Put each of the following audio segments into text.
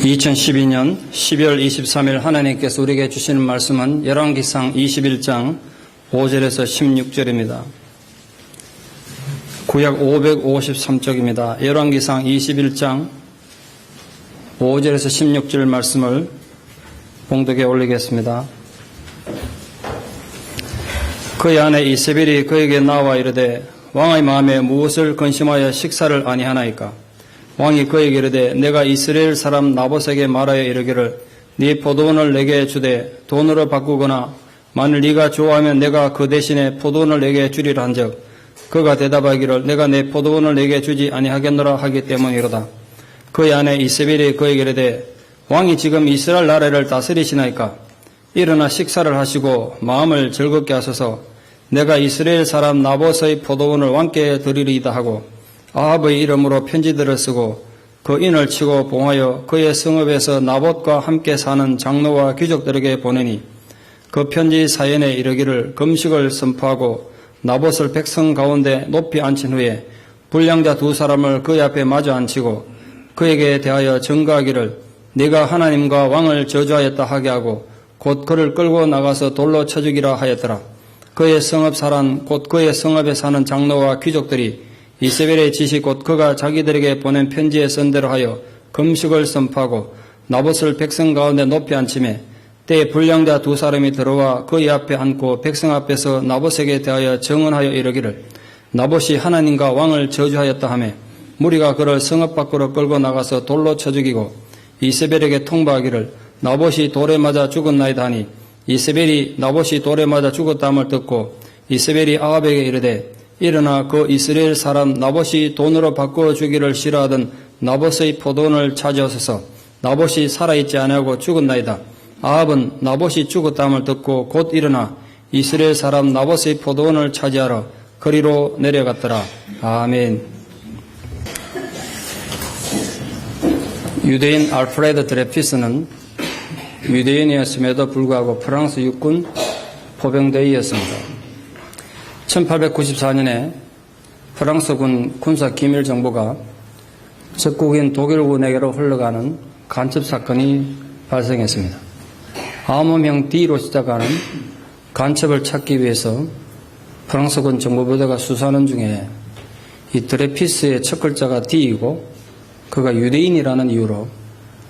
2012년 12월 23일 하나님께서 우리에게 주시는 말씀은 열왕기상 21장 5절에서 16절입니다. 구약 553쪽입니다. 열왕기상 21장 5절에서 16절 말씀을 봉독에 올리겠습니다. 그의 아내 이세벨이 그에게 나와 이르되 왕의 마음에 무엇을 근심하여 식사를 아니하나이까? 왕이 그에게 이르되 내가 이스라엘 사람 나봇에게 말하여 이르기를 네 포도원을 내게 주되 돈으로 바꾸거나 만일 네가 좋아하면 내가 그 대신에 포도원을 내게 주리라 한즉 그가 대답하기를 내가 내 포도원을 내게 주지 아니하겠노라 하기 때문이로다. 그의 아내 이세벨이 그에게 이르되 왕이 지금 이스라엘 나라를 다스리시나이까? 일어나 식사를 하시고 마음을 즐겁게 하소서. 내가 이스라엘 사람 나봇의 포도원을 왕께 드리리이다 하고 아합의 이름으로 편지들을 쓰고 그 인을 치고 봉하여 그의 성읍에서 나봇과 함께 사는 장로와 귀족들에게 보내니 그 편지 사연에 이르기를 금식을 선포하고 나봇을 백성 가운데 높이 앉힌 후에 불량자 두 사람을 그의 앞에 마주 앉히고 그에게 대하여 증거하기를 네가 하나님과 왕을 저주하였다 하게 하고 곧 그를 끌고 나가서 돌로 쳐 죽이라 하였더라. 그의 성읍 사람 곧 그의 성읍에 사는 장로와 귀족들이 이세벨의 지시 곧 그가 자기들에게 보낸 편지에 쓴 대로 하여 금식을 선포하고 나봇을 백성 가운데 높이 앉히매 때에 불량자 두 사람이 들어와 그의 앞에 앉고 백성 앞에서 나봇에게 대하여 증언하여 이르기를 나봇이 하나님과 왕을 저주하였다 하며 무리가 그를 성읍 밖으로 끌고 나가서 돌로 쳐 죽이고 이세벨에게 통보하기를 나봇이 돌에 맞아 죽었나이다 하니 이세벨이 나봇이 돌에 맞아 죽었다함을 듣고 이세벨이 아합에게 이르되 일어나 그 이스라엘 사람 나봇이 돈으로 바꾸어 주기를 싫어하던 나봇의 포도원을 차지하소서. 나봇이 살아있지 아니하고 죽었나이다. 아합은 나봇이 죽었다함을 듣고 곧 일어나 이스라엘 사람 나봇의 포도원을 차지하러 거리로 내려갔더라. 아멘. 유대인 알프레드 드레피스는 유대인이었음에도 불구하고 프랑스 육군 포병대위였습니다. 1894년에 프랑스군 군사 기밀 정보가 적국인 독일군에게로 흘러가는 간첩 사건이 발생했습니다. 암호명 D로 시작하는 간첩을 찾기 위해서 프랑스군 정보부대가 수사하는 중에 이 드레피스의 첫 글자가 D이고 그가 유대인이라는 이유로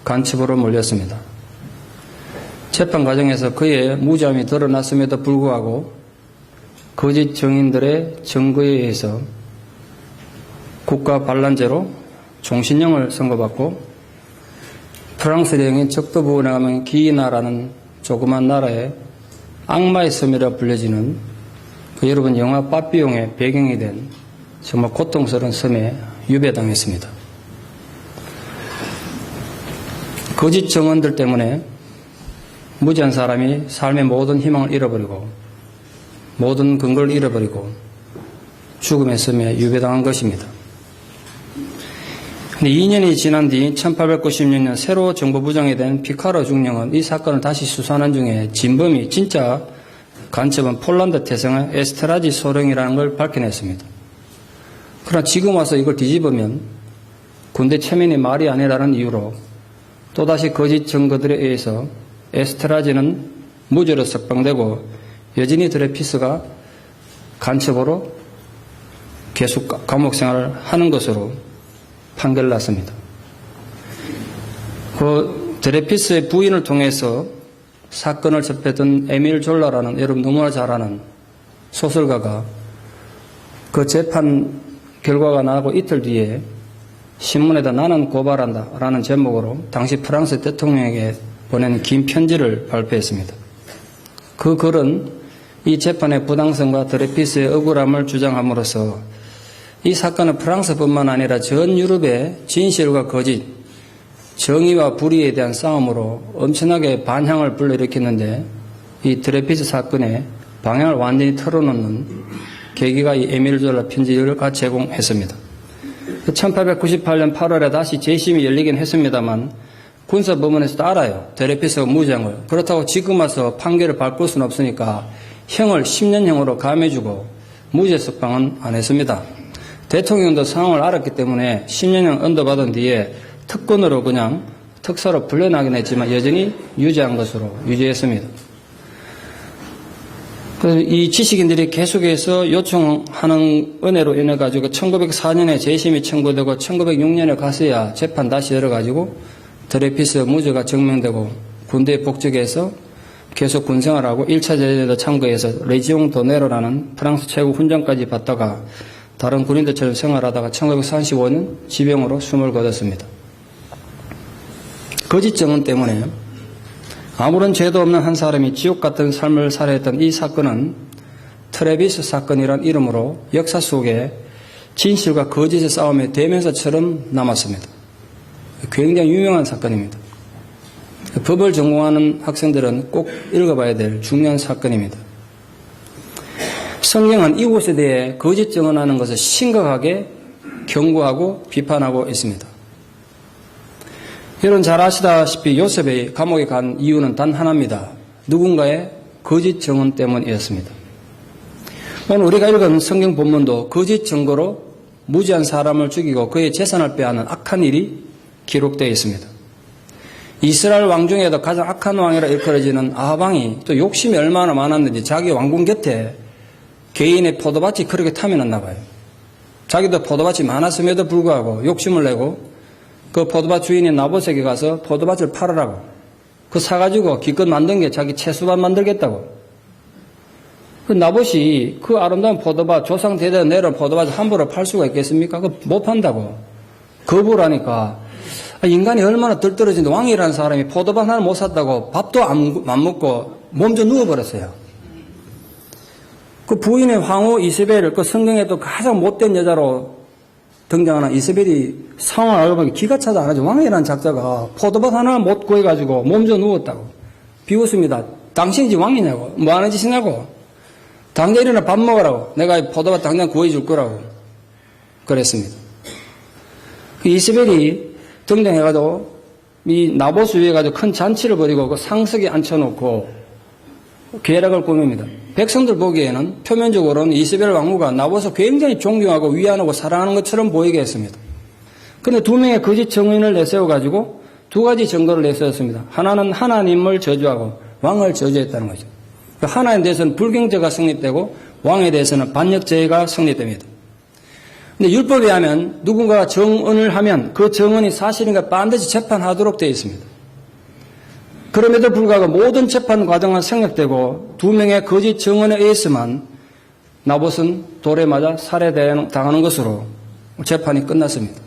간첩으로 몰렸습니다. 재판 과정에서 그의 무죄함이 드러났음에도 불구하고 거짓 증인들의 증거에 의해서 국가 반란죄로 종신형을 선고받고 프랑스 대형인 적도부근에 가면 기이나라는 조그만 나라의 악마의 섬이라 불려지는 그 여러분 영화 빠삐용의 배경이 된 정말 고통스러운 섬에 유배당했습니다. 거짓 증언들 때문에 무지한 사람이 삶의 모든 희망을 잃어버리고 모든 근거를 잃어버리고 죽음의 섬에 유배당한 것입니다. 근데 2년이 지난 뒤 1896년 새로 정보부장이 된 피카로 중령은 이 사건을 다시 수사하는 중에 진범이 진짜 간첩은 폴란드 태생의 에스트라지 소령이라는 걸 밝혀냈습니다. 그러나 지금 와서 이걸 뒤집으면 군대 체면이 말이 아니라는 이유로 또다시 거짓 증거들에 의해서 에스트라지는 무죄로 석방되고 여전히 드레피스가 간첩으로 계속 감옥 생활을 하는 것으로 판결을 났습니다. 그 드레피스의 부인을 통해서 사건을 접했던 에밀 졸라라는 여러분 너무나 잘 아는 소설가가 그 재판 결과가 나고 이틀 뒤에 신문에다 나는 고발한다 라는 제목으로 당시 프랑스 대통령에게 보낸 긴 편지를 발표했습니다. 그 글은 이 재판의 부당성과 드레피스의 억울함을 주장함으로써 이 사건은 프랑스뿐만 아니라 전 유럽의 진실과 거짓, 정의와 불의에 대한 싸움으로 엄청나게 반향을 불러일으켰는데 이 드레피스 사건의 방향을 완전히 털어놓는 계기가 이 에밀 졸라 편지가 제공했습니다. 1898년 8월에 다시 재심이 열리긴 했습니다만 군사법원에서도 알아요. 드레피스가 무죄한 걸. 그렇다고 지금 와서 판결을 바꿀 수는 없으니까 형을 10년형으로 감해주고 무죄 석방은 안 했습니다. 대통령도 상황을 알았기 때문에 10년형 언도받은 뒤에 특권으로 그냥 특사로 풀려나긴 했지만 여전히 유지한 것으로 유지했습니다. 그래서 이 지식인들이 계속해서 요청하는 은혜로 인해 가지고 1904년에 재심이 청구되고 1906년에 가서야 재판 다시 열어가지고 드레피스 무죄가 증명되고 군대에 복직해서 계속 군생활하고 1차 대전에도 참가해서 레지옹 도네로라는 프랑스 최고 훈장까지 받다가 다른 군인들처럼 생활하다가 1935년 지병으로 숨을 거뒀습니다. 거짓 증언 때문에 아무런 죄도 없는 한 사람이 지옥 같은 삶을 살아했던 이 사건은 트레비스 사건이란 이름으로 역사 속에 진실과 거짓의 싸움의 대명사처럼 남았습니다. 굉장히 유명한 사건입니다. 법을 전공하는 학생들은 꼭 읽어봐야 될 중요한 사건입니다. 성경은 이곳에 대해 거짓 증언하는 것을 심각하게 경고하고 비판하고 있습니다. 여러분 잘 아시다시피 요셉이 감옥에 간 이유는 단 하나입니다. 누군가의 거짓 증언 때문이었습니다. 오늘 우리가 읽은 성경 본문도 거짓 증거로 무지한 사람을 죽이고 그의 재산을 빼앗는 악한 일이 기록되어 있습니다. 이스라엘 왕 중에도 가장 악한 왕이라 일컬어지는 아합 왕이 또 욕심이 얼마나 많았는지 자기 왕궁 곁에 개인의 포도밭이 그렇게 탐해놨나 봐요. 자기도 포도밭이 많았음에도 불구하고 욕심을 내고 그 포도밭 주인인 나봇에게 가서 포도밭을 팔으라고 그 사가지고 기껏 만든 게 자기 채소밭 만들겠다고. 그 나봇이 그 아름다운 포도밭 조상 대대 내려온 포도밭을 함부로 팔 수가 있겠습니까? 그 못 판다고 거부를 하니까 인간이 얼마나 덜떨어진데 왕이라는 사람이 포도밭 하나 못 샀다고 밥도 안 먹고 몸져 누워버렸어요. 그 부인의 황후 이세벨을 그 성경에도 가장 못된 여자로 등장하는 이세벨이 상황을 알고 보니 기가 차도 안 하죠. 왕이라는 작자가 포도밭 하나 못 구해가지고 몸져 누웠다고. 비웃습니다. 당신이 왕이냐고. 뭐 하는 짓이냐고. 당장 일어나 밥 먹으라고. 내가 포도밭 당장 구해줄 거라고. 그랬습니다. 그 이세벨이 등장해가지고 이 나봇을 위해 가지고 큰 잔치를 벌이고 그 상석에 앉혀놓고 계략을 꾸밉니다. 백성들 보기에는 표면적으로는 이세벨 왕후가 나봇을 굉장히 존경하고 위안하고 사랑하는 것처럼 보이게 했습니다. 그런데 두 명의 거짓 증인을 내세워가지고 두 가지 증거를 내세웠습니다. 하나는 하나님을 저주하고 왕을 저주했다는 거죠. 하나님에 대해서는 불경죄가 성립되고 왕에 대해서는 반역죄가 성립됩니다. 근데 율법에 의하면 누군가가 정언을 하면 그 정언이 사실인가 반드시 재판하도록 되어 있습니다. 그럼에도 불구하고 모든 재판 과정은 생략되고 두 명의 거짓 증언에 의해서만 나봇은 돌에 맞아 살해당하는 것으로 재판이 끝났습니다.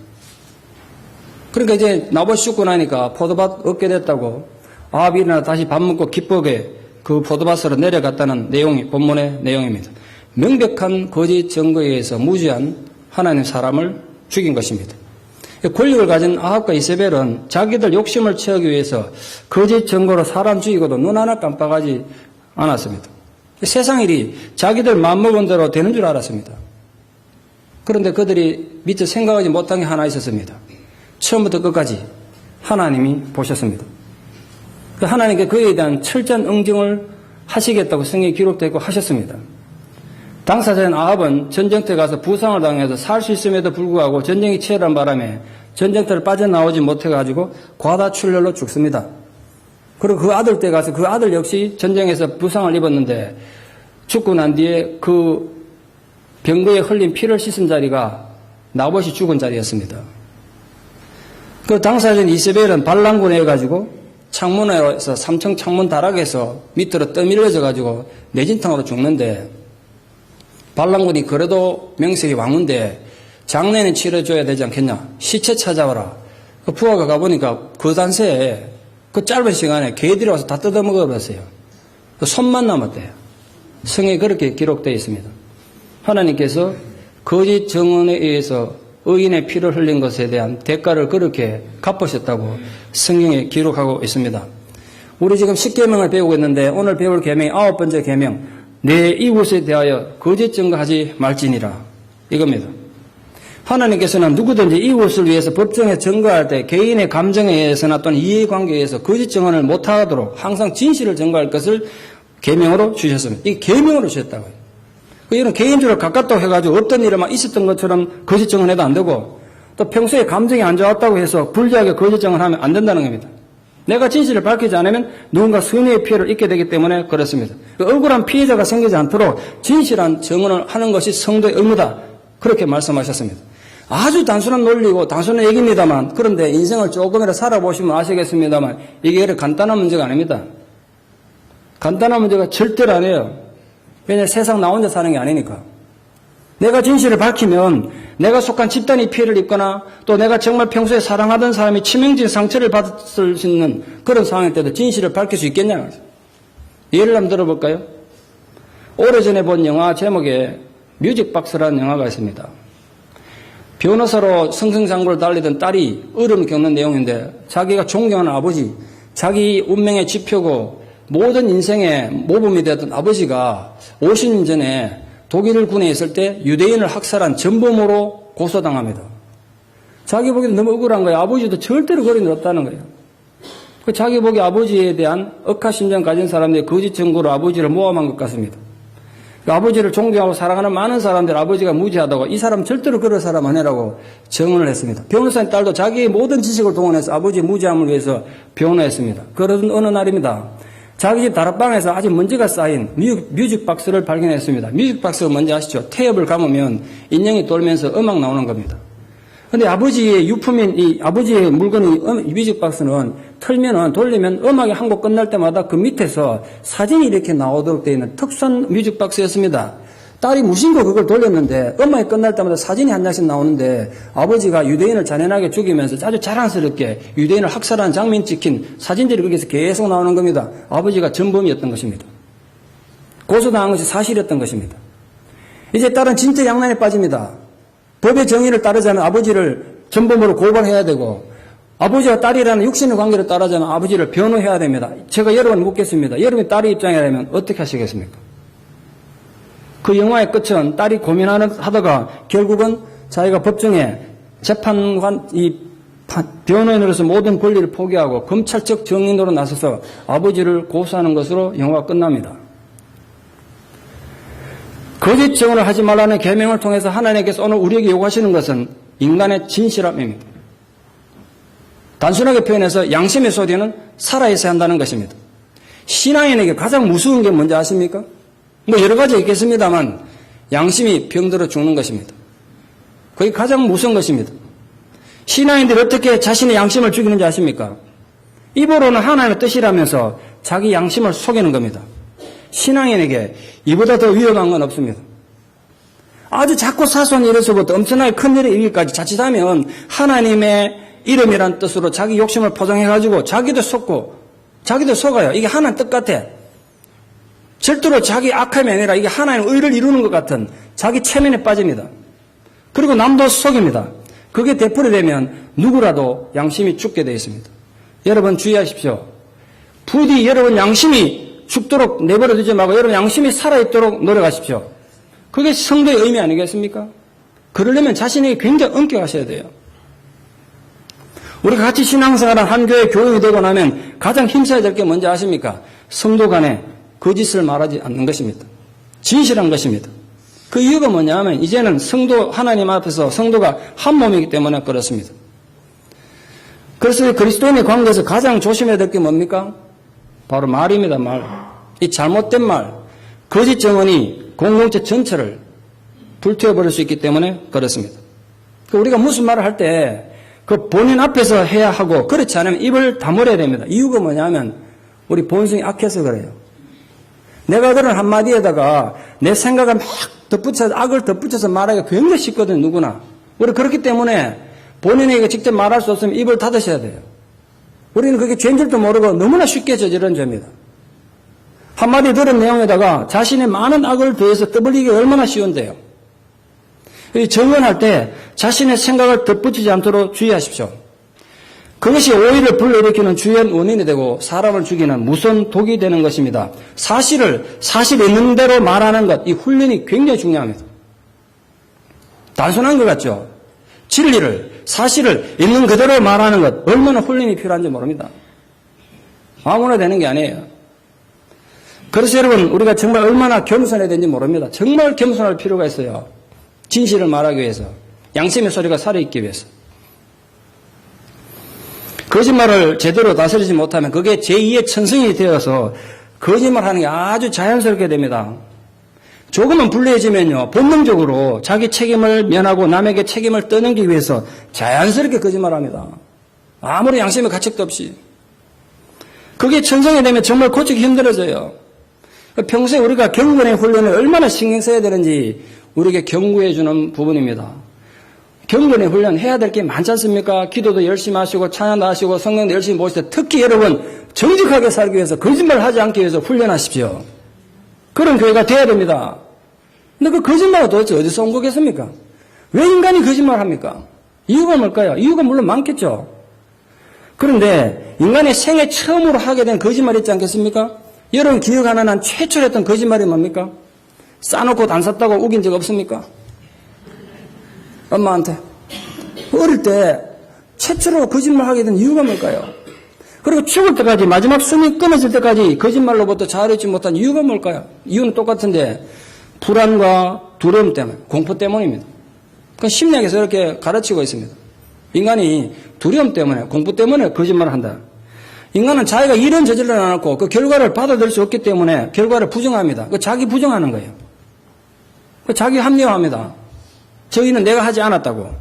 그러니까 이제 나봇이 죽고 나니까 포도밭 얻게 됐다고 아합이 일어나 다시 밥 먹고 기쁘게 그 포도밭으로 내려갔다는 내용이 본문의 내용입니다. 명백한 거짓 증거에 의해서 무지한 하나님 사람을 죽인 것입니다. 권력을 가진 아합과 이세벨은 자기들 욕심을 채우기 위해서 거짓 증거로 사람 죽이고도 눈 하나 깜빡하지 않았습니다. 세상 일이 자기들 마음먹은 대로 되는 줄 알았습니다. 그런데 그들이 미처 생각하지 못한 게 하나 있었습니다. 처음부터 끝까지 하나님이 보셨습니다. 하나님께 그에 대한 철저한 응징을 하시겠다고 성경에 기록되고 하셨습니다. 당사자인 아합은 전쟁터에 가서 부상을 당해서 살 수 있음에도 불구하고 전쟁이 치열한 바람에 전쟁터를 빠져나오지 못해가지고 과다출혈로 죽습니다. 그리고 그 아들 때 가서 그 아들 역시 전쟁에서 부상을 입었는데 죽고 난 뒤에 그 병거에 흘린 피를 씻은 자리가 나봇이 죽은 자리였습니다. 그 당사자인 이세벨은 반란군에 해가지고 창문에서 3층 창문 다락에서 밑으로 떠밀려져가지고 내진탕으로 죽는데 반란군이 그래도 명색이 왕인데 장례는 치러줘야 되지 않겠냐. 시체 찾아와라. 그 부하가 가보니까 그 단세에 그 짧은 시간에 개들이 와서 다 뜯어먹어버렸어요. 그 손만 남았대요. 성에 그렇게 기록되어 있습니다. 하나님께서 거짓 증언에 의해서 의인의 피를 흘린 것에 대한 대가를 그렇게 갚으셨다고 성경에 기록하고 있습니다. 우리 지금 10계명을 배우고 있는데 오늘 배울 계명이 9번째 계명, 내 이웃에 대하여 거짓 증거하지 말지니라, 이겁니다. 하나님께서는 누구든지 이웃을 위해서 법정에 증거할 때 개인의 감정에 의해서나 또는 이해관계에 의해서 거짓 증언을 못하도록 항상 진실을 증거할 것을 계명으로 주셨습니다. 이 계명으로 주셨다고요. 이런 개인적으로 가깝다고 해가지고 없던 일에만 있었던 것처럼 거짓 증언해도 안 되고 또 평소에 감정이 안 좋았다고 해서 불리하게 거짓 증언하면 안 된다는 겁니다. 내가 진실을 밝히지 않으면 누군가 선의의 피해를 입게 되기 때문에 그렇습니다. 억울한 피해자가 생기지 않도록 진실한 증언을 하는 것이 성도의 의무다. 그렇게 말씀하셨습니다. 아주 단순한 논리고 단순한 얘기입니다만, 그런데 인생을 조금이라도 살아보시면 아시겠습니다만 이게 이렇게 간단한 문제가 아닙니다. 간단한 문제가 절대로 아니에요. 왜냐하면 세상 나 혼자 사는 게 아니니까. 내가 진실을 밝히면 내가 속한 집단이 피해를 입거나 또 내가 정말 평소에 사랑하던 사람이 치명적인 상처를 받을 수 있는 그런 상황일 때도 진실을 밝힐 수 있겠냐. 예를 한번 들어볼까요? 오래전에 본 영화 제목에 뮤직박스라는 영화가 있습니다. 변호사로 승승장구를 달리던 딸이 어려움을 겪는 내용인데, 자기가 존경하는 아버지, 자기 운명의 지표고 모든 인생의 모범이 되었던 아버지가 50년 전에 독일 군에 있을 때 유대인을 학살한 전범으로 고소당합니다. 자기 보기에도 너무 억울한 거예요. 아버지도 절대로 그런 일 없다는 거예요. 자기 보기 아버지에 대한 억하심정 가진 사람들이 거짓 증거로 아버지를 모함한 것 같습니다. 아버지를 존경하고 사랑하는 많은 사람들 아버지가 무지하다고, 이 사람 절대로 그럴 사람 아니라고 증언을 했습니다. 변호사의 딸도 자기의 모든 지식을 동원해서 아버지의 무지함을 위해서 변호했습니다. 그러던 어느 날입니다. 자기 집 다락방에서 아주 먼지가 쌓인 뮤직박스를 발견했습니다. 뮤직박스가 뭔지 아시죠? 테이프를 감으면 인형이 돌면서 음악 나오는 겁니다. 근데 아버지의 유품인 이 아버지의 물건인 뮤직박스는 틀면은 돌리면 음악이 한 곡 끝날 때마다 그 밑에서 사진이 이렇게 나오도록 되어 있는 특수한 뮤직박스였습니다. 딸이 무심코 그걸 돌렸는데 음악이 끝날 때마다 사진이 한 장씩 나오는데 아버지가 유대인을 잔인하게 죽이면서 아주 자랑스럽게 유대인을 학살하는 장면이 찍힌 사진들이 거기서 계속 나오는 겁니다. 아버지가 전범이었던 것입니다. 고소당한 것이 사실이었던 것입니다. 이제 딸은 진짜 양난에 빠집니다. 법의 정의를 따르자면 아버지를 전범으로 고발해야 되고, 아버지와 딸이라는 육신의 관계를 따르자면 아버지를 변호해야 됩니다. 제가 여러분 묻겠습니다. 여러분이 딸의 입장이라면 어떻게 하시겠습니까? 그 영화의 끝은 딸이 고민하다가 결국은 자기가 법정에 재판관, 변호인으로서 모든 권리를 포기하고 검찰적 정인으로 나서서 아버지를 고소하는 것으로 영화가 끝납니다. 거짓 증언을 하지 말라는 계명을 통해서 하나님께서 오늘 우리에게 요구하시는 것은 인간의 진실함입니다. 단순하게 표현해서 양심의 소리는 살아있어야 한다는 것입니다. 신앙인에게 가장 무서운 게 뭔지 아십니까? 뭐 여러 가지 있겠습니다만 양심이 병들어 죽는 것입니다. 그게 가장 무서운 것입니다. 신앙인들이 어떻게 자신의 양심을 죽이는지 아십니까? 입으로는 하나님의 뜻이라면서 자기 양심을 속이는 겁니다. 신앙인에게 이보다 더 위험한 건 없습니다. 아주 작고 사소한 일에서부터 엄청나게 큰 일에 이르기까지 자칫하면 하나님의 이름이란 뜻으로 자기 욕심을 포장해가지고 자기도 속고 자기도 속아요. 이게 하나님 뜻 같아. 절대로 자기 악함이 아니라 이게 하나님의 의를 이루는 것 같은 자기 체면에 빠집니다. 그리고 남도 속입니다. 그게 되풀이되면 누구라도 양심이 죽게 되어 있습니다. 여러분 주의하십시오. 부디 여러분 양심이 죽도록 내버려 두지 말고 여러분 양심이 살아있도록 노력하십시오. 그게 성도의 의미 아니겠습니까? 그러려면 자신에게 굉장히 엄격하셔야 돼요. 우리가 같이 신앙생활한 한 교회 교육이 되고 나면 가장 힘써야 될 게 뭔지 아십니까? 성도 간에 거짓을 말하지 않는 것입니다. 진실한 것입니다. 그 이유가 뭐냐면 이제는 성도 하나님 앞에서 성도가 한 몸이기 때문에 그렇습니다. 그래서 그리스도인의 관계에서 가장 조심해야 될 게 뭡니까? 바로 말입니다. 말. 이 잘못된 말, 거짓 증언이 공동체 전체를 불태워버릴 수 있기 때문에 그렇습니다. 우리가 무슨 말을 할 때 그 본인 앞에서 해야 하고 그렇지 않으면 입을 다물어야 됩니다. 이유가 뭐냐면 우리 본성이 악해서 그래요. 내가 그런 한마디에다가 내 생각을 막 덧붙여서 악을 덧붙여서 말하기가 굉장히 쉽거든요. 누구나. 우리 그렇기 때문에 본인에게 직접 말할 수 없으면 입을 닫으셔야 돼요. 우리는 그게 죄인 줄도 모르고 너무나 쉽게 저지른 죄입니다. 한마디 들은 내용에다가 자신의 많은 악을 더해서 떠벌리기가 얼마나 쉬운데요. 증언할 때 자신의 생각을 덧붙이지 않도록 주의하십시오. 그것이 오해를 불러일으키는 주요한 원인이 되고 사람을 죽이는 무서운 독이 되는 것입니다. 사실 있는 대로 말하는 것, 이 훈련이 굉장히 중요합니다. 단순한 것 같죠? 진리를, 사실을 있는 그대로 말하는 것, 얼마나 훈련이 필요한지 모릅니다. 아무나 되는 게 아니에요. 그래서 여러분, 우리가 정말 얼마나 겸손해야 되는지 모릅니다. 정말 겸손할 필요가 있어요. 진실을 말하기 위해서, 양심의 소리가 살아있기 위해서. 거짓말을 제대로 다스리지 못하면 그게 제2의 천성이 되어서 거짓말하는 게 아주 자연스럽게 됩니다. 조금은 불리해지면요, 본능적으로 자기 책임을 면하고 남에게 책임을 떠넘기기 위해서 자연스럽게 거짓말합니다. 아무리 양심의 가책도 없이. 그게 천성이 되면 정말 고치기 힘들어져요. 평소에 우리가 경건의 훈련을 얼마나 신경 써야 되는지 우리에게 경고해 주는 부분입니다. 경건의 훈련 해야 될 게 많지 않습니까? 기도도 열심히 하시고 찬양도 하시고 성경도 열심히 보실 때 특히 여러분 정직하게 살기 위해서 거짓말을 하지 않기 위해서 훈련하십시오. 그런 교회가 돼야 됩니다. 근데 그 거짓말은 도대체 어디서 온 거겠습니까? 왜 인간이 거짓말합니까? 이유가 뭘까요? 이유가 물론 많겠죠. 그런데 인간의 생애 처음으로 하게 된 거짓말 있지 않겠습니까? 여러분 기억하는 한 최초로 했던 거짓말이 뭡니까? 싸놓고 안 샀다고 우긴 적 없습니까? 엄마한테. 어릴 때 최초로 거짓말하게 된 이유가 뭘까요? 그리고 죽을 때까지 마지막 숨이 끊어질 때까지 거짓말로부터 자유롭지 못한 이유가 뭘까요? 이유는 똑같은데 불안과 두려움 때문에, 공포 때문입니다. 그 심리학에서 이렇게 가르치고 있습니다. 인간이 두려움 때문에, 공포 때문에 거짓말을 한다. 인간은 자기가 이런 저질러 놔놓고 그 결과를 받아들일 수 없기 때문에 결과를 부정합니다. 그 자기 부정하는 거예요. 그 자기 합리화합니다. 저희는 내가 하지 않았다고.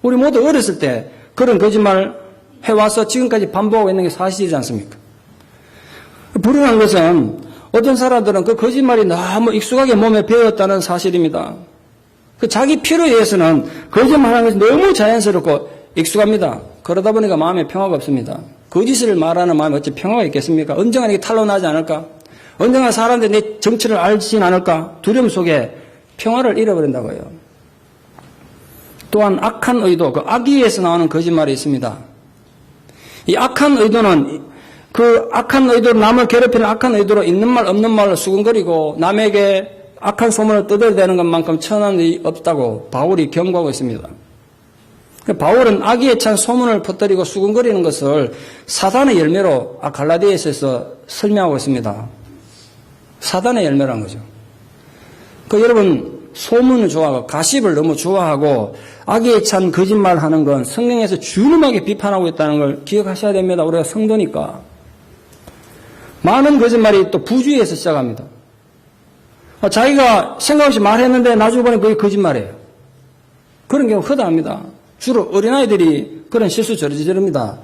우리 모두 어렸을 때 그런 거짓말 해와서 지금까지 반복하고 있는 게 사실이지 않습니까? 불행한 것은 어떤 사람들은 그 거짓말이 너무 익숙하게 몸에 배었다는 사실입니다. 그 자기 필요에 의해서는 거짓말하는 것이 너무 자연스럽고 익숙합니다. 그러다 보니까 마음에 평화가 없습니다. 거짓을 말하는 마음에 어찌 평화가 있겠습니까? 언젠가 이게 탄로나지 않을까? 언젠가 사람들이 내 정체를 알진 않을까? 두려움 속에 평화를 잃어버린다고요. 또한 악한 의도, 그 악의에서 나오는 거짓말이 있습니다. 이 악한 의도는 그 악한 의도로 남을 괴롭히는 악한 의도로 있는 말 없는 말로 수근거리고 남에게 악한 소문을 떠들어대는 것만큼 천한 일이 없다고 바울이 경고하고 있습니다. 바울은 악의에 찬 소문을 퍼뜨리고 수근거리는 것을 사단의 열매로 갈라디아서에서 설명하고 있습니다. 사단의 열매라는 거죠. 여러분 소문을 좋아하고 가십을 너무 좋아하고 악의에 찬 거짓말하는 건 성경에서 준엄하게 비판하고 있다는 걸 기억하셔야 됩니다. 우리가 성도니까. 많은 거짓말이 또 부주의에서 시작합니다. 자기가 생각 없이 말했는데 나중에 보니 그게 거짓말이에요. 그런 경우 허다합니다. 주로 어린아이들이 그런 실수 저지릅니다.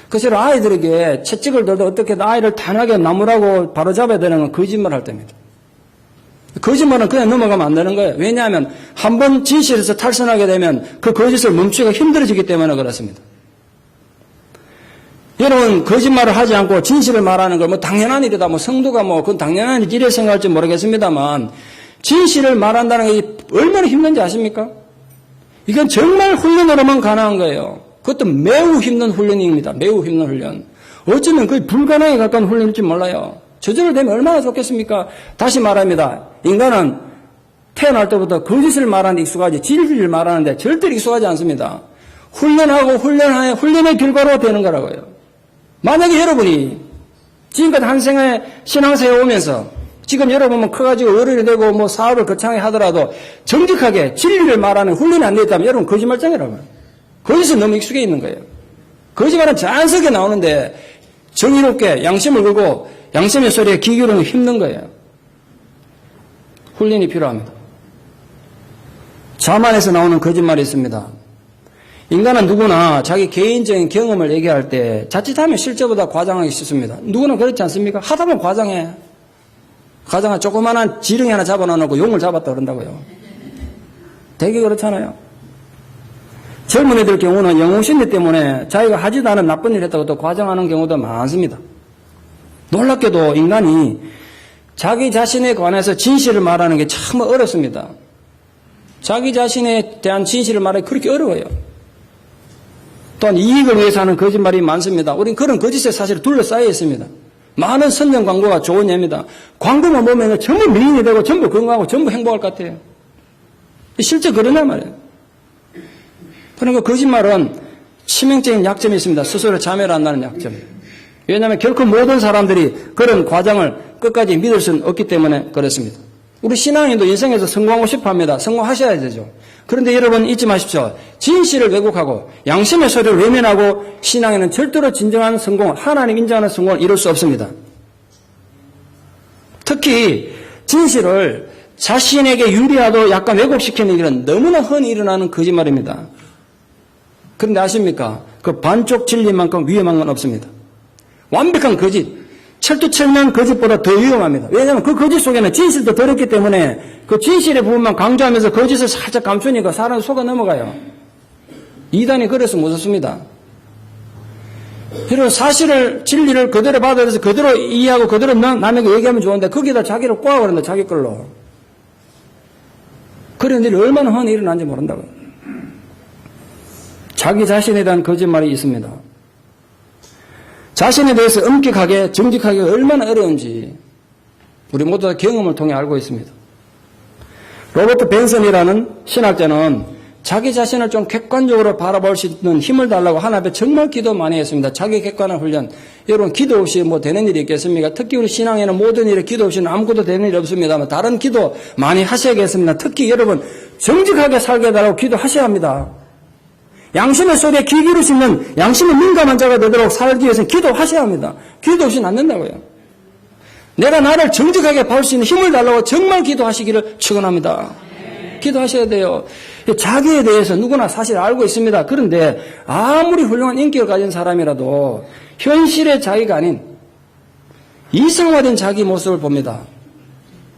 그래서 아이들에게 채찍을 들도 어떻게든 아이를 단하게 나무라고 바로잡아야 되는 건 거짓말 할 때입니다. 거짓말은 그냥 넘어가면 안 되는 거예요. 왜냐하면 한번 진실에서 탈선하게 되면 그 거짓을 멈추기가 힘들어지기 때문에 그렇습니다. 여러분 거짓말을 하지 않고 진실을 말하는 걸 당연한 일이다. 성도가 그건 당연한 일이라 생각할지 모르겠습니다만 진실을 말한다는 게 얼마나 힘든지 아십니까? 이건 정말 훈련으로만 가능한 거예요. 그것도 매우 힘든 훈련입니다. 매우 힘든 훈련. 어쩌면 거의 불가능에 가까운 훈련일지 몰라요. 저절로 되면 얼마나 좋겠습니까? 다시 말합니다. 인간은 태어날 때부터 거짓을 말하는데 익숙하지 진실을 말하는데 절대 익숙하지 않습니다. 훈련하고 훈련의 결과로 되는 거라고요. 만약에 여러분이 지금까지 한 생애 신앙생활에 오면서 지금 여러분은 커가지고 어른이 되고 사업을 거창하게 하더라도 정직하게 진리를 말하는 훈련이 안 되었다면 여러분 거짓말쟁이라고요. 거짓은 너무 익숙해 있는 거예요. 거짓말은 자연스럽게 나오는데 정의롭게 양심을 걸고 양심의 소리에 귀 기울이는 게 힘든 거예요. 훈련이 필요합니다. 자만에서 나오는 거짓말이 있습니다. 인간은 누구나 자기 개인적인 경험을 얘기할 때 자칫하면 실제보다 과장하기 쉽습니다. 누구나 그렇지 않습니까? 하다 보면 과장해. 조그마한 지렁이 하나 잡아놓고 용을 잡았다 그런다고요. 되게 그렇잖아요. 젊은 애들 경우는 영웅심리 때문에 자기가 하지도 않은 나쁜 일을 했다고 또 과장하는 경우도 많습니다. 놀랍게도 인간이 자기 자신에 관해서 진실을 말하는 게 참 어렵습니다. 자기 자신에 대한 진실을 말하기 그렇게 어려워요. 또한 이익을 위해서 하는 거짓말이 많습니다. 우리는 그런 거짓에 사실 둘러싸여 있습니다. 많은 선전 광고가 좋은 예입니다. 광고만 보면 전부 미인이 되고 전부 건강하고 전부 행복할 것 같아요. 실제 그러냐 말이에요. 그러니까 거짓말은 치명적인 약점이 있습니다. 스스로 자멸 한다는 약점. 왜냐하면 결코 모든 사람들이 그런 과장을 끝까지 믿을 수는 없기 때문에 그렇습니다. 우리 신앙인도 인생에서 성공하고 싶어 합니다. 성공하셔야 되죠. 그런데 여러분 잊지 마십시오. 진실을 왜곡하고 양심의 소리를 외면하고 신앙에는 절대로 진정한 성공, 하나님 인정하는 성공을 이룰 수 없습니다. 특히 진실을 자신에게 유리하도록 약간 왜곡시키는 일은 너무나 흔히 일어나는 거짓말입니다. 그런데 아십니까? 그 반쪽 진리만큼 위험한 건 없습니다. 완벽한 거짓, 철두철미한 거짓보다 더 위험합니다. 왜냐하면 그 거짓 속에는 진실도 들었기 때문에 그 진실의 부분만 강조하면서 거짓을 살짝 감추니까 사람이 속아 넘어가요. 이단이 그래서 무섭습니다. 여러분 사실을, 진리를 그대로 받아들여서 그대로 이해하고 그대로 남에게 얘기하면 좋은데 거기다 자기를 꼬아버린다, 자기 걸로. 그런 일이 얼마나 흔히 일어나는지 모른다고요. 자기 자신에 대한 거짓말이 있습니다. 자신에 대해서 엄격하게 정직하게 얼마나 어려운지 우리 모두 다 경험을 통해 알고 있습니다. 로버트 벤슨이라는 신학자는 자기 자신을 좀 객관적으로 바라볼 수 있는 힘을 달라고 하나님께 정말 기도 많이 했습니다. 자기 객관화 훈련. 여러분 기도 없이 뭐 되는 일이 있겠습니까? 특히 우리 신앙에는 모든 일에 기도 없이는 아무것도 되는 일이 없습니다만 다른 기도 많이 하셔야겠습니다. 특히 여러분 정직하게 살게 해달라고 기도하셔야 합니다. 양심의 소리에 귀 기울일 수 있는 양심에 민감한 자가 되도록 살기 위해서는 기도하셔야 합니다. 기도 없이는 안 된다고요. 내가 나를 정직하게 볼 수 있는 힘을 달라고 정말 기도하시기를 축원합니다. 기도하셔야 돼요. 자기에 대해서 누구나 사실 알고 있습니다. 그런데 아무리 훌륭한 인격을 가진 사람이라도 현실의 자기가 아닌 이상화된 자기 모습을 봅니다.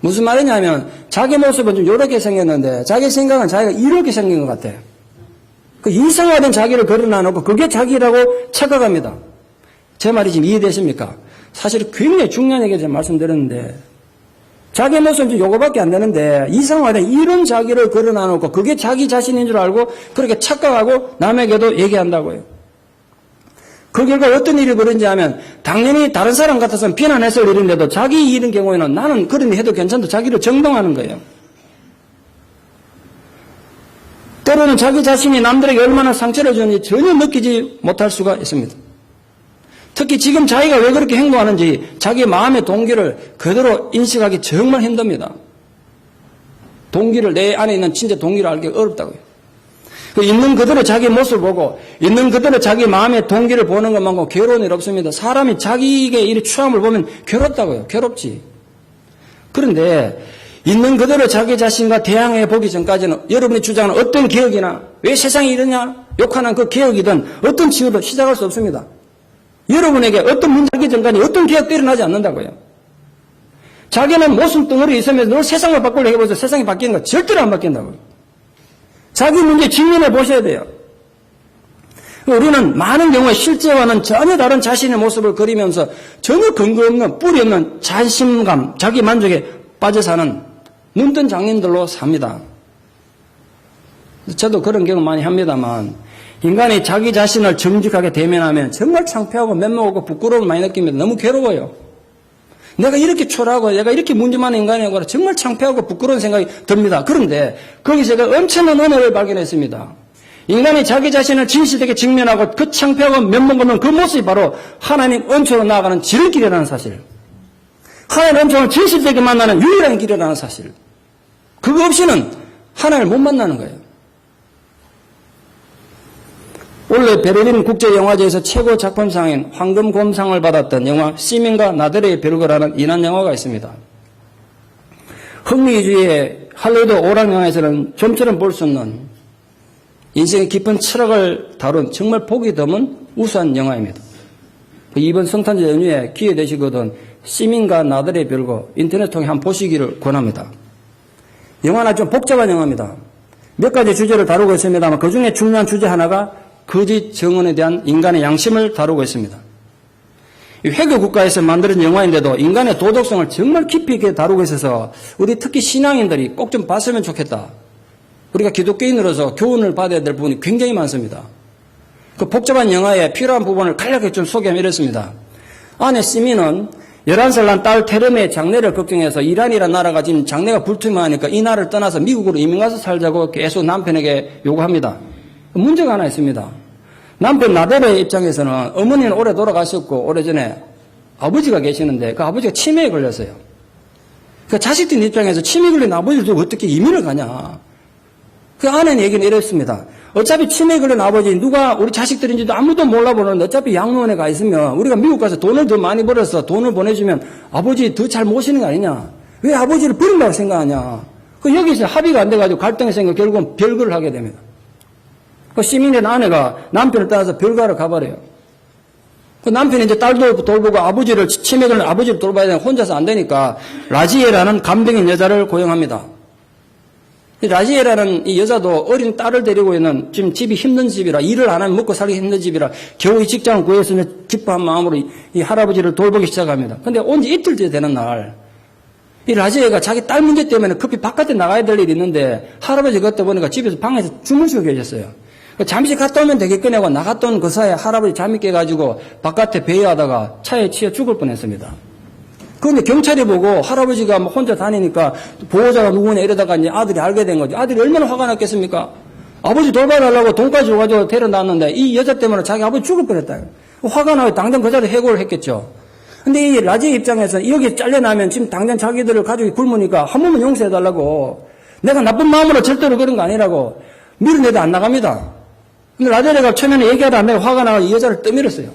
무슨 말이냐면 자기 모습은 좀 이렇게 생겼는데 자기 생각은 자기가 이렇게 생긴 것 같아. 그 이상화된 자기를 걸어놔놓고 그게 자기라고 착각합니다. 제 말이 지금 이해되십니까? 사실 굉장히 중요한 얘기 제가 말씀드렸는데 자기 모습은 좀 요거밖에 안 되는데 이상화된 이런 자기를 걸어놔놓고 그게 자기 자신인 줄 알고 그렇게 착각하고 남에게도 얘기한다고요. 그 결과 어떤 일이 벌어진지 하면 당연히 다른 사람 같아서는 비난했을 일인데도 자기 일인 경우에는 나는 그런 일 해도 괜찮다 자기를 정당하는 거예요. 때로는 자기 자신이 남들에게 얼마나 상처를 주는지 전혀 느끼지 못할 수가 있습니다. 특히 지금 자기가 왜 그렇게 행동하는지 자기 마음의 동기를 그대로 인식하기 정말 힘듭니다. 동기를 내 안에 있는 진짜 동기를 알기 어렵다고요. 있는 그대로 자기 모습을 보고 있는 그대로 자기 마음의 동기를 보는 것만큼 괴로운 일 없습니다. 사람이 자기에게 이 추함을 보면 괴롭다고요. 괴롭지. 그런데 있는 그대로 자기 자신과 대항해 보기 전까지는 여러분이 주장하는 어떤 개혁이나 왜 세상이 이러냐 욕하는 그 개혁이든 어떤 치유도 시작할 수 없습니다. 여러분에게 어떤 문제 하기 전까지 어떤 개혁도 일어나지 않는다고요. 자기는 모순 덩어리 있으면서 늘 세상을 바꾸려고 해보세요. 세상이 바뀌는 거 절대로 안 바뀐다고요. 자기 문제 직면해 보셔야 돼요. 우리는 많은 경우에 실제와는 전혀 다른 자신의 모습을 그리면서 전혀 근거 없는 뿌리 없는 자신감, 자기 만족에 빠져 사는 눈뜬 장님들로 삽니다. 저도 그런 경우 많이 합니다만 인간이 자기 자신을 정직하게 대면하면 정말 창피하고 멘붕하고 부끄러움을 많이 느낍니다. 너무 괴로워요. 내가 이렇게 초라하고 내가 이렇게 문제 많은 인간이라고 정말 창피하고 부끄러운 생각이 듭니다. 그런데 거기서 제가 엄청난 은혜를 발견했습니다. 인간이 자기 자신을 진실되게 직면하고 그 창피하고 면목 없는 그 모습이 바로 하나님 은총으로 나아가는 지름길이라는 사실. 하나님 은총을 진실되게 만나는 유일한 길이라는 사실. 그거 없이는 하나님을 못 만나는 거예요. 원래 베를린 국제영화제에서 최고 작품상인 황금곰상을 받았던 영화 시민과 나들의 별거라는 인한 영화가 있습니다. 흥미주의의 할리우드 오락영화에서는 좀처럼 볼 수 없는 인생의 깊은 철학을 다룬 정말 보기 드문 우수한 영화입니다. 이번 성탄절 연휴에 기회 되시거든 시민과 나들의 별거 인터넷 통해 한번 보시기를 권합니다. 영화는 좀 복잡한 영화입니다. 몇 가지 주제를 다루고 있습니다만 그 중에 중요한 주제 하나가 거짓 정언에 대한 인간의 양심을 다루고 있습니다. 회교 국가에서 만들어진 영화인데도 인간의 도덕성을 정말 깊이 있게 다루고 있어서 우리 특히 신앙인들이 꼭 좀 봤으면 좋겠다. 우리가 기독교인으로서 교훈을 받아야 될 부분이 굉장히 많습니다. 그 복잡한 영화의 필요한 부분을 간략하게 좀 소개하면 이렇습니다. 아내 시민은 11살 난 딸 테르메의 장래를 걱정해서 이란이라는 나라가 지금 장래가 불투명하니까 이 나라를 떠나서 미국으로 이민 가서 살자고 계속 남편에게 요구합니다. 문제가 하나 있습니다. 남편 나데르의 입장에서는 어머니는 오래 돌아가셨고 오래전에 아버지가 계시는데 그 아버지가 치매에 걸렸어요. 그 자식들 입장에서 치매 걸린 아버지를 두고 어떻게 이민을 가냐. 그 아내는 얘기는 이랬습니다. 어차피 치매 걸린 아버지 누가 우리 자식들인지도 아무도 몰라보는데 어차피 양로원에 가 있으면 우리가 미국 가서 돈을 더 많이 벌어서 돈을 보내주면 아버지 더 잘 모시는 거 아니냐. 왜 아버지를 버린다고 생각하냐. 그 여기서 합의가 안 돼가지고 갈등이 생겨 결국은 별거를 하게 됩니다. 그 시민의 아내가 남편을 따라서 별거하러 가버려요. 그 남편이 이제 딸도 돌보고 아버지를 치매 걸린 아버지를 돌봐야 되는 혼자서 안 되니까 라지에라는 간병인 여자를 고용합니다. 라지에라는 이 여자도 어린 딸을 데리고 있는 지금 집이 힘든 집이라 일을 안 하면 먹고 살기 힘든 집이라 겨우 이 직장을 구해서 기뻐한 마음으로 이 할아버지를 돌보기 시작합니다. 근데 온 지 이틀째 되는 날 이 라지에가 자기 딸 문제 때문에 급히 바깥에 나가야 될 일이 있는데 할아버지 그때 보니까 집에서 방에서 주무시고 계셨어요. 잠시 갔다 오면 되겠거니 하고 나갔다 온 그 사이에 할아버지 잠이 깨가지고 바깥에 배회하다가 차에 치여 죽을 뻔했습니다. 그런데 경찰이 보고 할아버지가 혼자 다니니까 보호자가 누구냐 이러다가 이제 아들이 알게 된 거죠. 아들이 얼마나 화가 났겠습니까? 아버지 돌봐달라고 돈까지 줘가지고 데려놨는데 이 여자 때문에 자기 아버지 죽을 뻔했다. 화가 나서 당장 그 자리에 해고를 했겠죠. 근데 이 라지의 입장에서 여기 잘려나면 지금 당장 자기들을 가족이 굶으니까 한 번만 용서해달라고 내가 나쁜 마음으로 절대로 그런 거 아니라고 밀어내도 안 나갑니다. 근데 라지에가 처음에는 얘기하다 안 되고 화가 나서 이 여자를 떠밀었어요.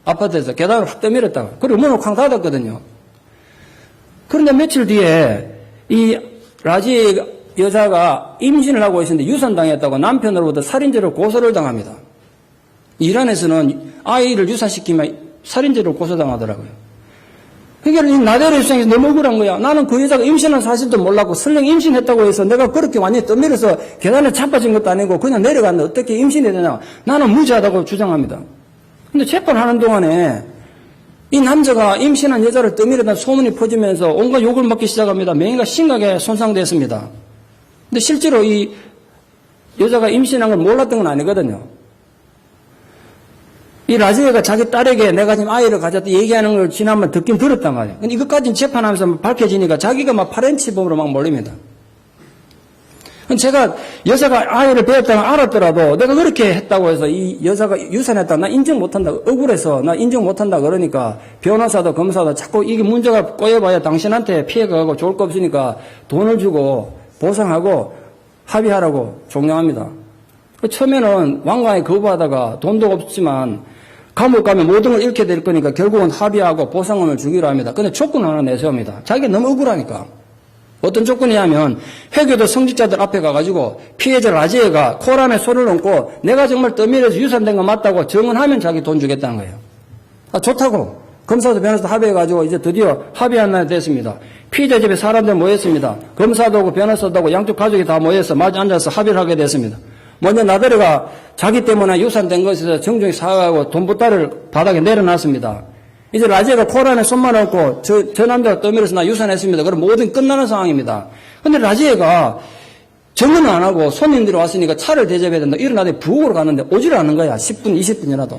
아파트에서 계단을 확 떠밀었다가 그리고 문을 쾅 닫았거든요. 그런데 며칠 뒤에 이 라지 여자가 임신을 하고 있었는데 유산당했다고 남편으로부터 살인죄로 고소를 당합니다. 이란에서는 아이를 유산시키면 살인죄로 고소당하더라고요. 그러니까 이 나대로 입장에서 너무 억울한 거야. 나는 그 여자가 임신한 사실도 몰랐고 설령 임신했다고 해서 내가 그렇게 완전히 떠밀어서 계단에 자빠진 것도 아니고 그냥 내려갔는데 어떻게 임신해야 되냐. 나는 무죄하다고 주장합니다. 근데 재판하는 동안에 이 남자가 임신한 여자를 떠밀었다는 소문이 퍼지면서 온갖 욕을 먹기 시작합니다. 명예가 심하게 손상됐습니다. 근데 실제로 이 여자가 임신한 걸 몰랐던 건 아니거든요. 이 라지에가 자기 딸에게 내가 지금 아이를 가졌다 얘기하는 걸 지난번 듣긴 들었단 말이에요. 근데 이것까지는 재판하면서 밝혀지니까 자기가 막 파렴치범으로 막 몰립니다. 제가 여자가 아이를 배웠다는 알았더라도 내가 그렇게 했다고 해서 이 여자가 유산했다 나 인정 못한다 억울해서 나 인정 못한다 그러니까 변호사도 검사도 자꾸 이게 문제가 꼬여봐야 당신한테 피해가 가고 좋을 거 없으니까 돈을 주고 보상하고 합의하라고 종용합니다. 처음에는 완강히 거부하다가 돈도 없지만 감옥 가면 모든 걸 잃게 될 거니까 결국은 합의하고 보상금을 주기로 합니다. 근데 조건 하나 내세웁니다. 자기가 너무 억울하니까. 어떤 조건이냐면 회교도 성직자들 앞에 가가지고 피해자 라지에가 코란에 손을 얹고 내가 정말 떠밀어서 유산된 거 맞다고 증언하면 자기 돈 주겠다는 거예요. 아, 좋다고. 검사도 변호사도 합의해가지고 이제 드디어 합의한 날이 됐습니다. 피해자 집에 사람들 모였습니다. 검사도 오고 변호사도 오고 양쪽 가족이 다 모여서 마주 앉아서 합의를 하게 됐습니다. 먼저 나더러가 자기 때문에 유산된 것에서 정중히 사과하고 돈보따를 바닥에 내려놨습니다. 이제 라지에가 코란에 손만 얹고 저 남자가 떠밀어서 나 유산했습니다. 그럼 모든 끝나는 상황입니다. 근데 라지에가 정언을 안 하고 손님들이 왔으니까 차를 대접해야 된다. 일어나더니 부엌으로 갔는데 오지를 않는 거야. 10분, 20분이라도.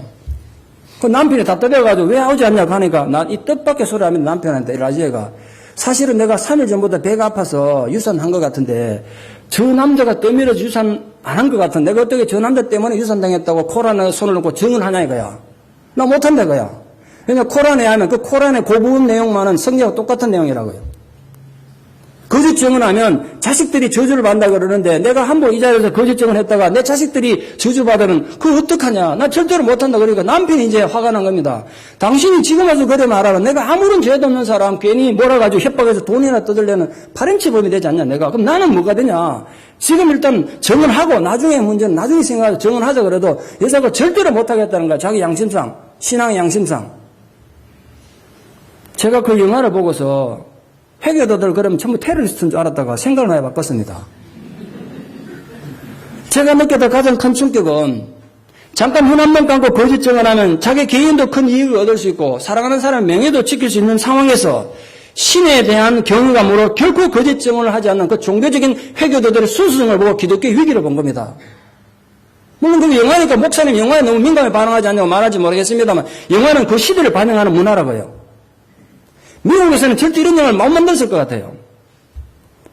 그 남편이 답답해가지고 왜 오지 않냐고 하니까 나 이 뜻밖의 소리 합니다. 남편한테 라지에가. 사실은 내가 3일 전부터 배가 아파서 유산한 것 같은데 저 남자가 떠밀어서 유산 안 한 것 같은데 내가 어떻게 저 남자 때문에 유산당했다고 코란에 손을 놓고 증언하냐 이거야. 나 못한다 이거야. 왜냐면 코란에 하면 그 코란의 그 부분 내용만은 성경과 똑같은 내용이라고요. 거짓 증언하면 자식들이 저주를 받는다 그러는데 내가 한번 이 자리에서 거짓 증언했다가 내 자식들이 저주받으면 그거 어떡하냐. 나 절대로 못한다 그러니까 남편이 이제 화가 난 겁니다. 당신이 지금 와서 그래 말하라. 내가 아무런 죄도 없는 사람 괜히 몰아가지고 협박해서 돈이나 뜯으려는 파렴치범이 되지 않냐 내가. 그럼 나는 뭐가 되냐. 지금 일단 증언하고 나중에 문제는 나중에 생각해서 증언하자 그래도 여자가 절대로 못하겠다는 거야. 자기 양심상. 신앙의 양심상. 제가 그 영화를 보고서 회계도들 그러면 전부 테러리스트인 줄 알았다가 생각을 많이 바꿨습니다. 제가 느꼈던 가장 큰 충격은 잠깐 눈 한 번 감고 거짓 증언하면 자기 개인도 큰 이익을 얻을 수 있고 사랑하는 사람의 명예도 지킬 수 있는 상황에서 신에 대한 경외감으로 결코 거짓 증언을 하지 않는 그 종교적인 회계도들의 순수성을 보고 기독교의 위기를 본 겁니다. 물론 그 영화니까 목사님 영화에 너무 민감히 반응하지 않냐고 말하지 모르겠습니다만 영화는 그 시대를 반영하는 문화라고요. 미국에서는 절대 이런 영화를 못 만들었을 것 같아요.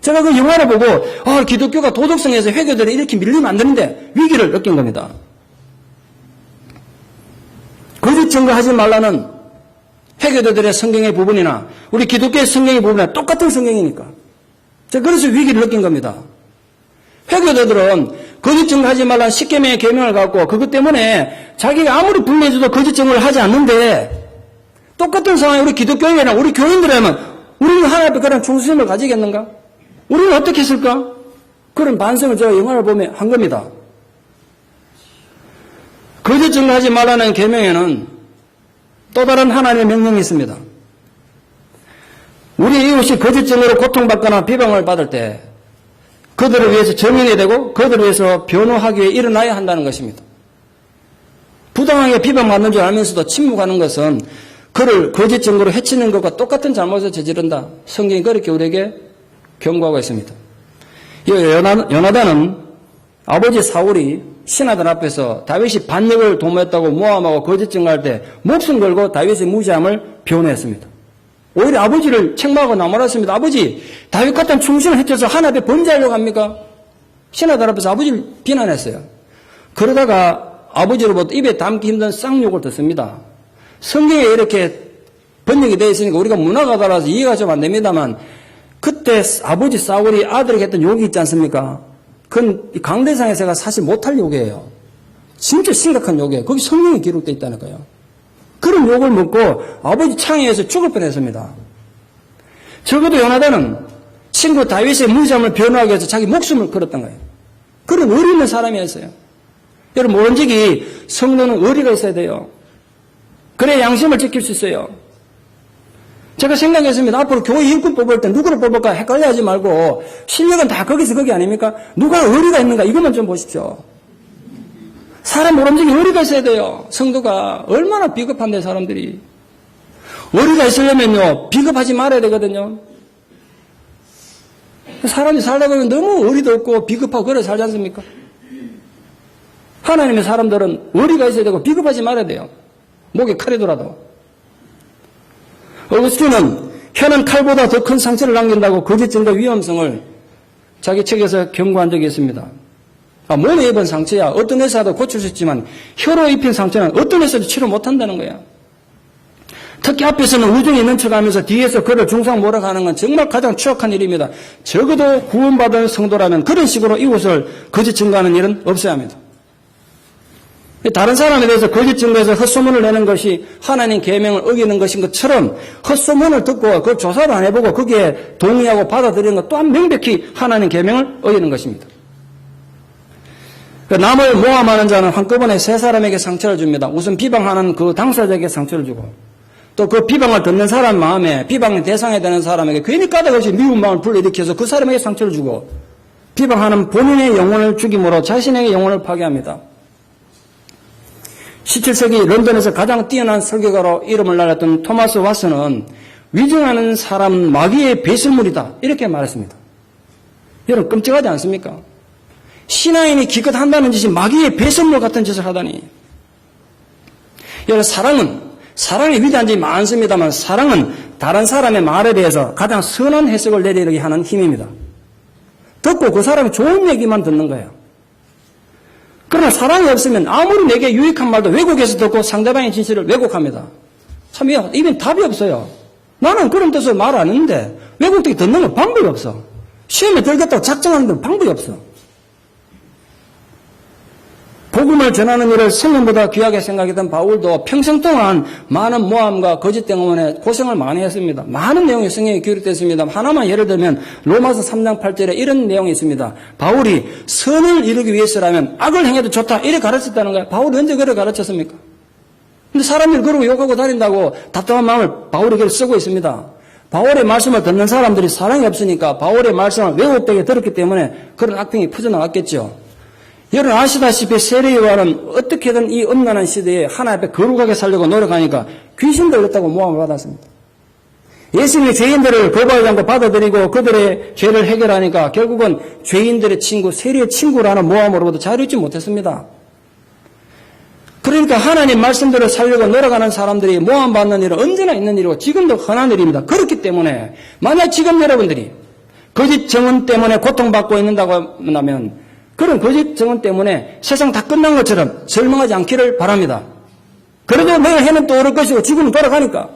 제가 그 영화를 보고 기독교가 도덕성에서 회교들이 이렇게 밀리면 안 되는데 위기를 느낀 겁니다. 거짓 증거하지 말라는 회교도들의 성경의 부분이나 우리 기독교의 성경의 부분이나 똑같은 성경이니까. 제가 그래서 위기를 느낀 겁니다. 회교도들은 거짓 증거하지 말라는 10계명의 계명을 갖고 그것 때문에 자기가 아무리 불리해줘도 거짓 증거를 하지 않는데 똑같은 상황에 우리 기독교인이나 우리 교인들이라면 우리는 하나님 앞에 그런 충성심을 가지겠는가? 우리는 어떻게 했을까? 그런 반성을 제가 영화를 보며 한 겁니다. 거짓 증거하지 말라는 계명에는 또 다른 하나님의 명령이 있습니다. 우리 이웃이 거짓 증거로 고통받거나 비방을 받을 때 그들을 위해서 정인이 되고 그들을 위해서 변호하기 위해 일어나야 한다는 것입니다. 부당하게 비방받는 줄 알면서도 침묵하는 것은 그를 거짓 증거로 해치는 것과 똑같은 잘못을 저지른다. 성경이 그렇게 우리에게 경고하고 있습니다. 요나단은 아버지 사울이 신하들 앞에서 다윗이 반역을 도모했다고 모함하고 거짓 증거할 때 목숨 걸고 다윗의 무죄함을 변호했습니다. 오히려 아버지를 책망하고 나무랐습니다. 아버지, 다윗 같은 충신을 해쳐서 하나님 앞에 범죄하려고 합니까? 신하들 앞에서 아버지를 비난했어요. 그러다가 아버지로부터 입에 담기 힘든 쌍욕을 듣습니다. 성경에 이렇게 번역이 되어 있으니까 우리가 문화가 달라서 이해가 좀 안 됩니다만 그때 아버지 사울이 아들에게 했던 욕이 있지 않습니까? 그건 강대상에서가 사실 못할 욕이에요. 진짜 심각한 욕이에요. 거기 성경에 기록되어 있다니까요. 그런 욕을 먹고 아버지 창의에서 죽을 뻔했습니다. 적어도 요나단은 친구 다윗의 무죄함을 변호하기 위해서 자기 목숨을 걸었던 거예요. 그런 의리 있는 사람이었어요. 여러분 모른지기 성도는 의리가 있어야 돼요. 그래야 양심을 지킬 수 있어요. 제가 생각했습니다. 앞으로 교회 일꾼 뽑을 때 누구를 뽑을까 헷갈려하지 말고 실력은 다 거기서 거기 아닙니까? 누가 의리가 있는가 이것만 좀 보십시오. 사람 모름지기 의리가 있어야 돼요. 성도가 얼마나 비겁한데 사람들이. 의리가 있으려면요 비겁하지 말아야 되거든요. 사람이 살다 보면 너무 의리도 없고 비겁하고 그래 살지 않습니까? 하나님의 사람들은 의리가 있어야 되고 비겁하지 말아야 돼요. 목에 칼이더라도. 어거스틴은 혀는 칼보다 더 큰 상처를 남긴다고 거짓 증거 위험성을 자기 책에서 경고한 적이 있습니다. 몸에 입은 상처야 어떤 의사도 고칠 수 있지만 혀로 입힌 상처는 어떤 의사도 치료 못한다는 거야. 특히 앞에서는 우정이 있는 척하면서 뒤에서 그를 중상 몰아가는 건 정말 가장 추악한 일입니다. 적어도 구원받은 성도라면 그런 식으로 이웃을 거짓 증거하는 일은 없어야 합니다. 다른 사람에 대해서 거짓 증거해서 헛소문을 내는 것이 하나님 계명을 어기는 것인 것처럼 헛소문을 듣고 그걸 조사를 안 해보고 거기에 동의하고 받아들이는 것 또한 명백히 하나님 계명을 어기는 것입니다. 남을 모함하는 자는 한꺼번에 세 사람에게 상처를 줍니다. 우선 비방하는 그 당사자에게 상처를 주고 또 그 비방을 듣는 사람 마음에 비방의 대상이 되는 사람에게 괜히 까닭없이 미운 마음을 불러일으켜서 그 사람에게 상처를 주고 비방하는 본인의 영혼을 죽임으로 자신에게 영혼을 파괴합니다. 17세기 런던에서 가장 뛰어난 설교가로 이름을 날렸던 토마스 왓슨은 위증하는 사람은 마귀의 배설물이다 이렇게 말했습니다. 여러분 끔찍하지 않습니까? 신하인이 기껏 한다는 짓이 마귀의 배설물 같은 짓을 하다니. 여러분 사랑이 위대한 점이 많습니다만 사랑은 다른 사람의 말에 대해서 가장 선한 해석을 내리게 하는 힘입니다. 듣고 그 사람이 좋은 얘기만 듣는 거예요. 그러나 사랑이 없으면 아무리 내게 유익한 말도 왜곡해서 듣고 상대방의 진실을 왜곡합니다. 참 이건 답이 없어요. 나는 그런 뜻으로 말 안 했는데 왜곡되게 듣는 건 방법이 없어. 시험에 들겠다고 작정하는 데 방법이 없어. 복음을 전하는 일을 생명보다 귀하게 생각했던 바울도 평생 동안 많은 모함과 거짓 때문에 고생을 많이 했습니다. 많은 내용이 성경에 기록되어 있습니다. 하나만 예를 들면 로마서 3장 8절에 이런 내용이 있습니다. 바울이 선을 이루기 위해서라면 악을 행해도 좋다 이렇게 가르쳤다는 거예요. 바울이 언제 그를 가르쳤습니까? 근데 사람들이 그러고 욕하고 다닌다고 답답한 마음을 바울에게 쓰고 있습니다. 바울의 말씀을 듣는 사람들이 사랑이 없으니까 바울의 말씀을 왜곡되게 들었기 때문에 그런 악평이 퍼져나갔겠죠. 여러분 아시다시피 세례요한은 어떻게든 이 음란한 시대에 하나님 앞에 거룩하게 살려고 노력하니까 귀신도 그렇다고 모함을 받았습니다. 예수님이 죄인들을 거부하지 않고 받아들이고 그들의 죄를 해결하니까 결국은 죄인들의 친구, 세리의 친구라는 모함으로부터 자유롭지 못했습니다. 그러니까 하나님 말씀대로 살려고 노력하는 사람들이 모함받는 일은 언제나 있는 일이고 지금도 흔한 일입니다. 그렇기 때문에 만약 지금 여러분들이 거짓 정언 때문에 고통받고 있는다고 한다면 그런 거짓 정언 때문에 세상 다 끝난 것처럼 절망하지 않기를 바랍니다. 그래도 내가 해는 또 오를 것이고 지금은 돌아가니까.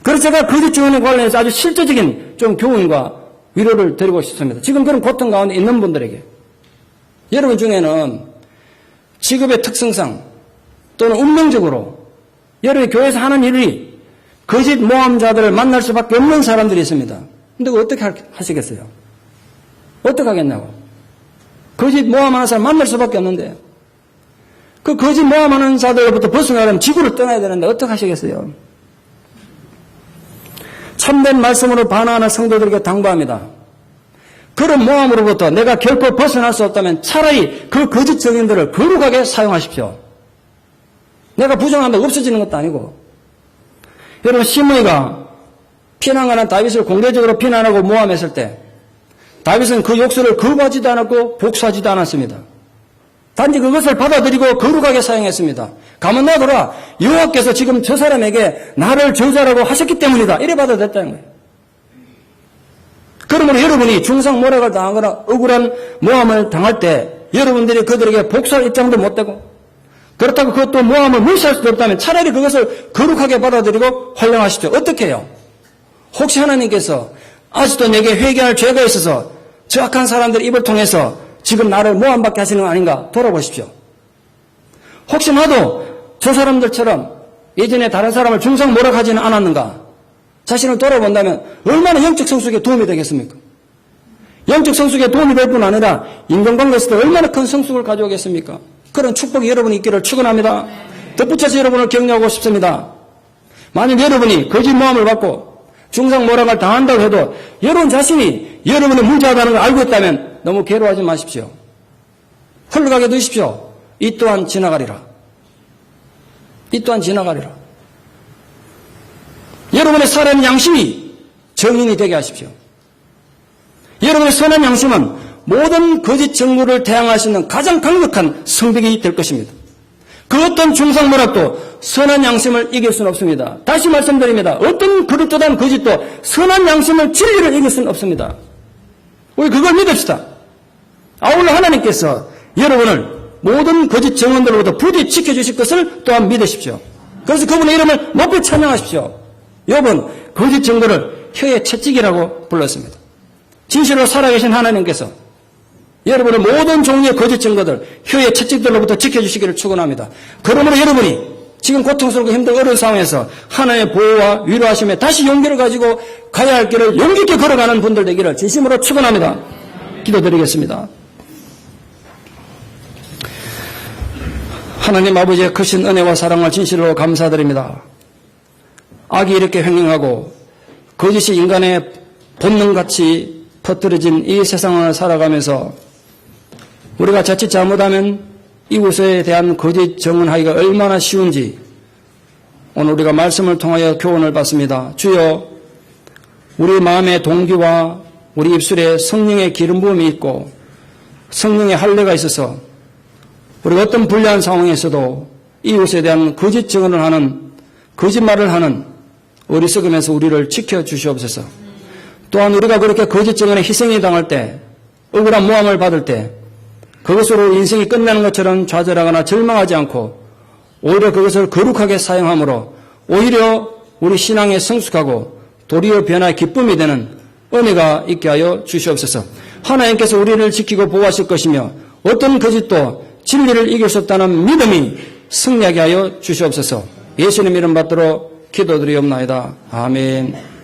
그래서 제가 거짓 증언에 관련해서 아주 실제적인 좀 교훈과 위로를 드리고 싶습니다. 지금 그런 고통 가운데 있는 분들에게. 여러분 중에는 직업의 특성상 또는 운명적으로 여러분이 교회에서 하는 일이 거짓 모함자들을 만날 수밖에 없는 사람들이 있습니다. 근데 그거 어떻게 하시겠어요? 어떻게 하겠냐고. 거짓 모함하는 사람 만날 수밖에 없는데 그 거짓 모함하는 자들로부터 벗어나려면 지구를 떠나야 되는데 어떻게 하시겠어요? 참된 말씀으로 반응하는 성도들에게 당부합니다. 그런 모함으로부터 내가 결코 벗어날 수 없다면 차라리 그 거짓 증인들을 거룩하게 사용하십시오. 내가 부정한다고 없어지는 것도 아니고. 여러분, 시므이가 피난가는 다윗을 공개적으로 비난하고 모함했을 때 다윗은 그 욕설을 거부하지도 않았고 복수하지도 않았습니다. 단지 그것을 받아들이고 거룩하게 사용했습니다. 가만 놔둬라. 여호와께서 지금 저 사람에게 나를 저주하라고 하셨기 때문이다. 이래 받아들였다는 거예요. 그러므로 여러분이 중상모략을 당하거나 억울한 모함을 당할 때 여러분들이 그들에게 복수할 입장도 못 되고 그렇다고 그것도 모함을 무시할 수도 없다면 차라리 그것을 거룩하게 받아들이고 활용하십시오. 어떻게 해요? 혹시 하나님께서 아직도 내게 회개할 죄가 있어서 저 악한 사람들 입을 통해서 지금 나를 모함받게 하시는 거 아닌가 돌아보십시오. 혹시 나도 저 사람들처럼 예전에 다른 사람을 중상모략하지는 않았는가? 자신을 돌아본다면 얼마나 영적 성숙에 도움이 되겠습니까? 영적 성숙에 도움이 될 뿐 아니라 인간관계에서도 얼마나 큰 성숙을 가져오겠습니까? 그런 축복이 여러분이 있기를 축원합니다. 덧붙여서 여러분을 격려하고 싶습니다. 만약 여러분이 거짓 모함을 받고 중상모략을 당한다고 해도 여러분 자신이 여러분의 문제하다는 걸 알고 있다면 너무 괴로워하지 마십시오. 흘러가게 두십시오. 이 또한 지나가리라. 이 또한 지나가리라. 여러분의 선한 양심이 정인이 되게 하십시오. 여러분의 선한 양심은 모든 거짓 정보를 대항할 수 있는 가장 강력한 성벽이 될 것입니다. 그 어떤 중상모략도 선한 양심을 이길 수는 없습니다. 다시 말씀드립니다. 어떤 그릇도단 거짓도 선한 양심을 진리를 이길 수는 없습니다. 우리 그걸 믿읍시다. 아울러 하나님께서 여러분을 모든 거짓 정언들로부터 부디 지켜주실 것을 또한 믿으십시오. 그래서 그분의 이름을 높이 찬양하십시오. 욥은 거짓 증거를 혀의 채찍이라고 불렀습니다. 진실로 살아계신 하나님께서 여러분의 모든 종류의 거짓 증거들, 혀의 채찍들로부터 지켜주시기를 축원합니다. 그러므로 여러분이 지금 고통스럽고 힘들고 어려운 상황에서 하나님의 보호와 위로하심에 다시 용기를 가지고 가야 할 길을 용기 있게 걸어가는 분들 되기를 진심으로 축원합니다. 기도드리겠습니다. 하나님 아버지의 크신 은혜와 사랑을 진실로 감사드립니다. 악이 이렇게 횡행하고 거짓이 인간의 본능같이 퍼뜨려진 이 세상을 살아가면서 우리가 자칫 잘못하면 이웃에 대한 거짓 정언하기가 얼마나 쉬운지 오늘 우리가 말씀을 통하여 교훈을 받습니다. 주여, 우리 마음의 동기와 우리 입술에 성령의 기름 부음이 있고 성령의 할례가 있어서 우리가 어떤 불리한 상황에서도 이웃에 대한 거짓 정언을 하는, 거짓말을 하는 어리석음에서 우리를 지켜주시옵소서. 또한 우리가 그렇게 거짓 증언에 희생이 당할 때, 억울한 모함을 받을 때 그것으로 인생이 끝나는 것처럼 좌절하거나 절망하지 않고 오히려 그것을 거룩하게 사용함으로 오히려 우리 신앙에 성숙하고 도리어 변화의 기쁨이 되는 은혜가 있게 하여 주시옵소서. 하나님께서 우리를 지키고 보호하실 것이며 어떤 거짓도 진리를 이길 수 없다는 믿음이 승리하게 하여 주시옵소서. 예수님 이름 받들어 기도드리옵나이다. 아멘.